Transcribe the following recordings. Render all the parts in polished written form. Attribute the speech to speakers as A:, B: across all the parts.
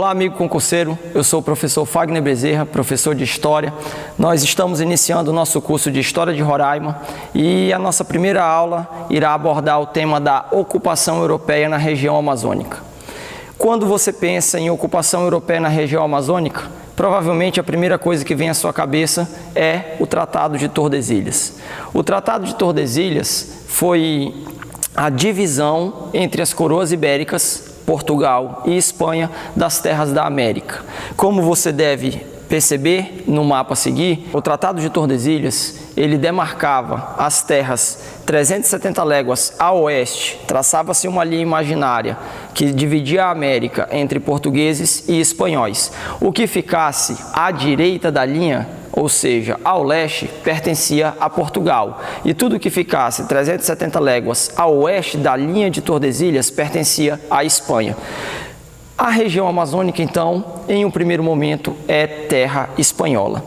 A: Olá, amigo concurseiro, eu sou o professor Fagner Bezerra, professor de História. Nós estamos iniciando o nosso curso de História de Roraima e a nossa primeira aula irá abordar o tema da ocupação europeia na região amazônica. Quando você pensa em ocupação europeia na região amazônica, provavelmente a primeira coisa que vem à sua cabeça é o Tratado de Tordesilhas. O Tratado de Tordesilhas foi a divisão entre as coroas ibéricas, Portugal e Espanha, das terras da América. Como você deve perceber no mapa a seguir, o Tratado de Tordesilhas, ele demarcava as terras 370 léguas a oeste, traçava-se uma linha imaginária que dividia a América entre portugueses e espanhóis. O que ficasse à direita da linha, ou seja, ao leste, pertencia a Portugal. E tudo que ficasse 370 léguas a oeste da linha de Tordesilhas pertencia à Espanha. A região amazônica, então, em um primeiro momento, é terra espanhola.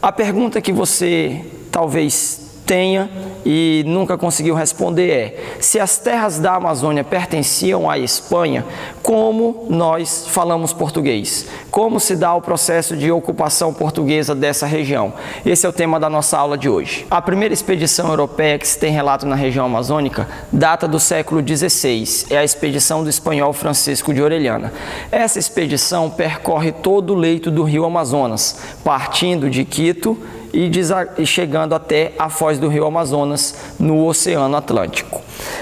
A: A pergunta que você talvez tenha e nunca conseguiu responder é: se as terras da Amazônia pertenciam à Espanha, como nós falamos português? Como se dá o processo de ocupação portuguesa dessa região? Esse é o tema da nossa aula de hoje. A primeira expedição europeia que se tem relato na região amazônica data do século XVI, é a expedição do espanhol Francisco de Orellana. Essa expedição percorre todo o leito do rio Amazonas, partindo de Quito e chegando até a foz do rio Amazonas, no Oceano Atlântico.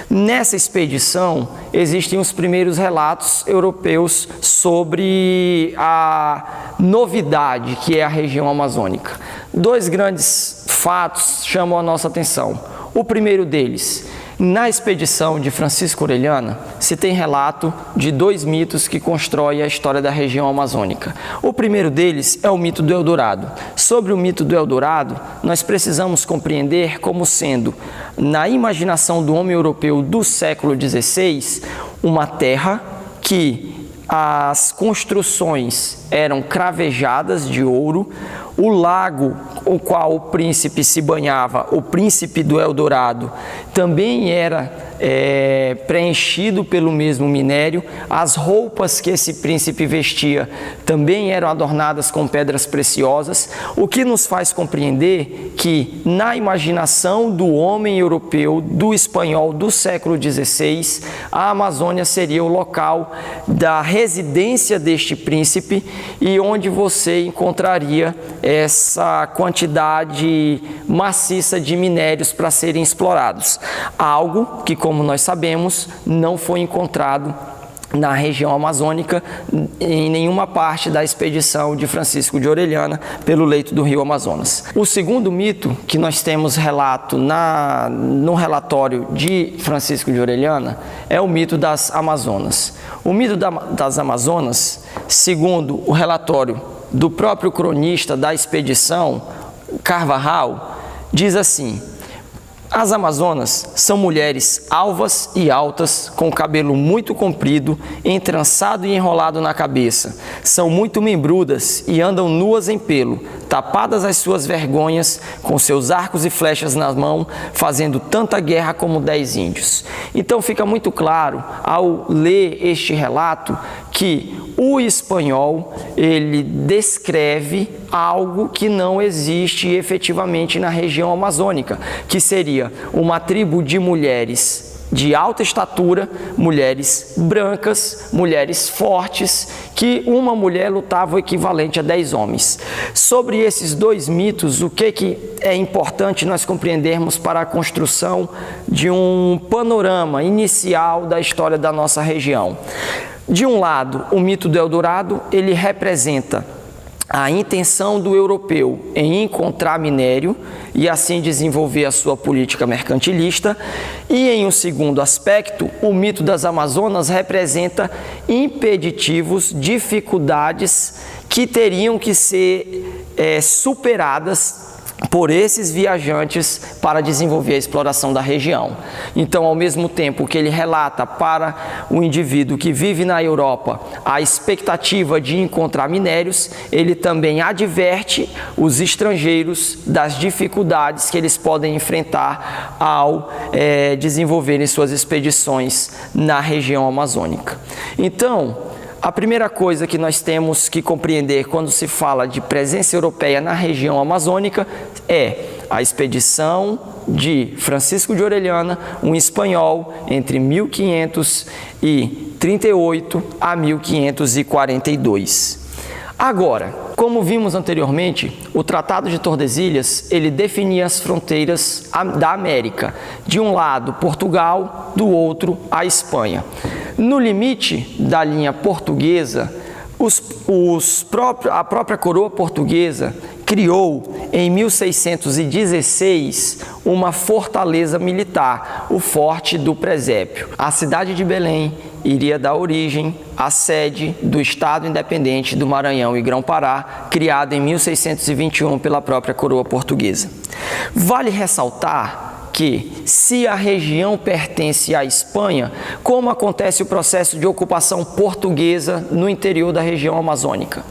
A: Nessa expedição, existem os primeiros relatos europeus sobre a novidade que é a região amazônica. Dois grandes fatos chamam a nossa atenção. O primeiro deles: na expedição de Francisco Orellana, se tem relato de dois mitos que constroem a história da região amazônica. O primeiro deles é o mito do Eldorado. Sobre o mito do Eldorado, nós precisamos compreender como sendo, na imaginação do homem europeu do século XVI, uma terra que as construções eram cravejadas de ouro, o lago o qual o príncipe se banhava, o príncipe do Eldorado, também era preenchido pelo mesmo minério. As roupas que esse príncipe vestia também eram adornadas com pedras preciosas, o que nos faz compreender que, na imaginação do homem europeu, do espanhol do século XVI, a Amazônia seria o local da residência deste príncipe e onde você encontraria essa quantidade maciça de minérios para serem explorados. Algo que, como nós sabemos, não foi encontrado na região amazônica em nenhuma parte da expedição de Francisco de Orellana pelo leito do rio Amazonas. O segundo mito que nós temos relato no relatório de Francisco de Orellana é o mito das Amazonas. O mito das Amazonas, segundo o relatório do próprio cronista da expedição, Carvajal, diz assim: as Amazonas são mulheres alvas e altas, com cabelo muito comprido, entrançado e enrolado na cabeça. São muito membrudas e andam nuas em pelo, tapadas as suas vergonhas, com seus arcos e flechas na mão, fazendo tanta guerra como 10 índios. Então fica muito claro, ao ler este relato, que o espanhol, ele descreve algo que não existe efetivamente na região amazônica, que seria uma tribo de mulheres de alta estatura, mulheres brancas, mulheres fortes, que uma mulher lutava o equivalente a 10 homens. Sobre esses dois mitos, o que é importante nós compreendermos para a construção de um panorama inicial da história da nossa região? De um lado, o mito do Eldorado, ele representa a intenção do europeu em encontrar minério e assim desenvolver a sua política mercantilista. E em um segundo aspecto, o mito das Amazonas representa impeditivos, dificuldades que teriam que ser superadas por esses viajantes para desenvolver a exploração da região. Então, ao mesmo tempo que ele relata para o indivíduo que vive na Europa a expectativa de encontrar minérios, ele também adverte os estrangeiros das dificuldades que eles podem enfrentar ao desenvolverem suas expedições na região amazônica. Então, A primeira coisa que nós temos que compreender quando se fala de presença europeia na região amazônica é a expedição de Francisco de Orellana, um espanhol, entre 1538 a 1542. Agora, como vimos anteriormente, o Tratado de Tordesilhas, ele definia as fronteiras da América. De um lado, Portugal, do outro, a Espanha. No limite da linha portuguesa, a própria coroa portuguesa criou, em 1616, uma fortaleza militar, o Forte do Presépio. A cidade de Belém iria dar origem à sede do Estado Independente do Maranhão e Grão-Pará, criado em 1621 pela própria coroa portuguesa. Vale ressaltar que, se a região pertence à Espanha, como acontece o processo de ocupação portuguesa no interior da região amazônica?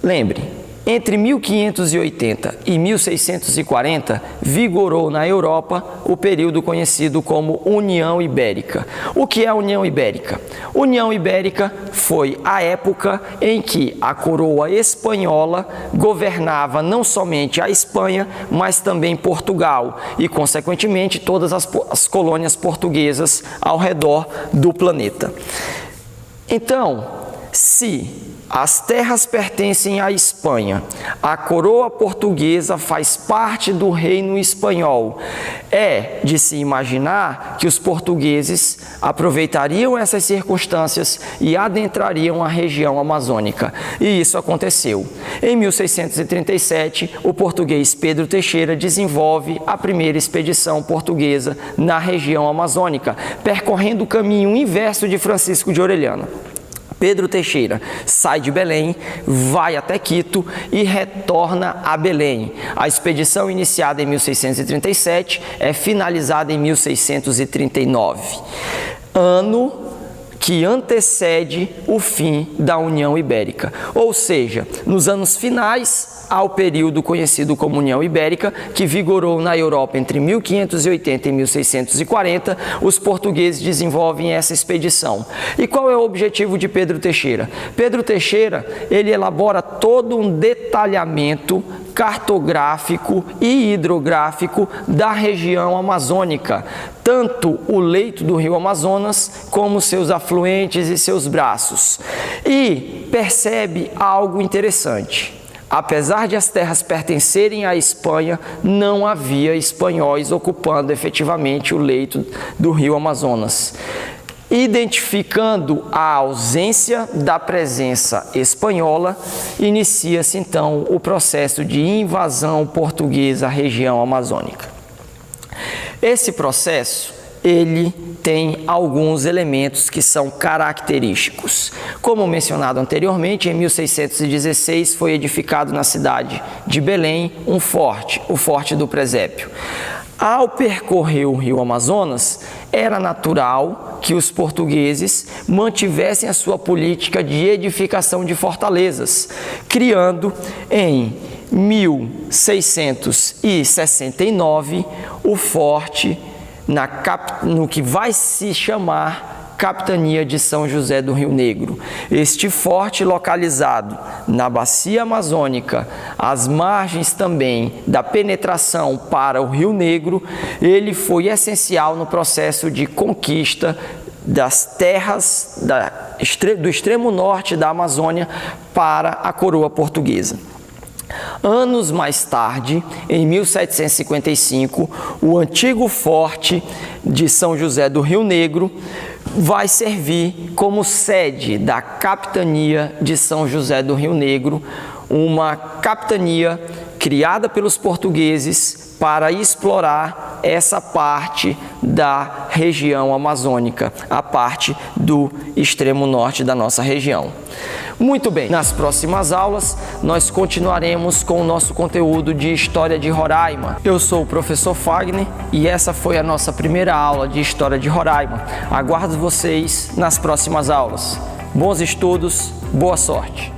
A: Lembre, entre 1580 e 1640, vigorou na Europa o período conhecido como União Ibérica. O que é a União Ibérica? União Ibérica foi a época em que a coroa espanhola governava não somente a Espanha, mas também Portugal e, consequentemente, todas as colônias portuguesas ao redor do planeta. Então, se as terras pertencem à Espanha, a coroa portuguesa faz parte do reino espanhol. É de se imaginar que os portugueses aproveitariam essas circunstâncias e adentrariam a região amazônica. E isso aconteceu. Em 1637, o português Pedro Teixeira desenvolve a primeira expedição portuguesa na região amazônica, percorrendo o caminho inverso de Francisco de Orellana. Pedro Teixeira sai de Belém, vai até Quito e retorna a Belém. A expedição, iniciada em 1637, é finalizada em 1639, ano que antecede o fim da União Ibérica. Ou seja, nos anos finais ao período conhecido como União Ibérica, que vigorou na Europa entre 1580 e 1640, os portugueses desenvolvem essa expedição. E qual é o objetivo de Pedro Teixeira? Pedro Teixeira, ele elabora todo um detalhamento cartográfico e hidrográfico da região amazônica, tanto o leito do rio Amazonas como seus afluentes e seus braços. E percebe algo interessante. Apesar de as terras pertencerem à Espanha, não havia espanhóis ocupando efetivamente o leito do rio Amazonas. Identificando a ausência da presença espanhola, inicia-se então o processo de invasão portuguesa à região amazônica. Esse processo, ele tem alguns elementos que são característicos. Como mencionado anteriormente, em 1616 foi edificado na cidade de Belém um forte, o Forte do Presépio. Ao percorrer o rio Amazonas, era natural que os portugueses mantivessem a sua política de edificação de fortalezas, criando em 1669 o forte no que vai se chamar Capitania de São José do Rio Negro. Este forte, localizado na bacia amazônica, às margens também da penetração para o Rio Negro, ele foi essencial no processo de conquista das terras do extremo norte da Amazônia para a coroa portuguesa. Anos mais tarde, em 1755, o antigo forte de São José do Rio Negro vai servir como sede da Capitania de São José do Rio Negro, uma capitania criada pelos portugueses para explorar essa parte da região amazônica, a parte do extremo norte da nossa região. Muito bem, nas próximas aulas nós continuaremos com o nosso conteúdo de História de Roraima. Eu sou o professor Fagner e essa foi a nossa primeira aula de História de Roraima. Aguardo vocês nas próximas aulas. Bons estudos, boa sorte!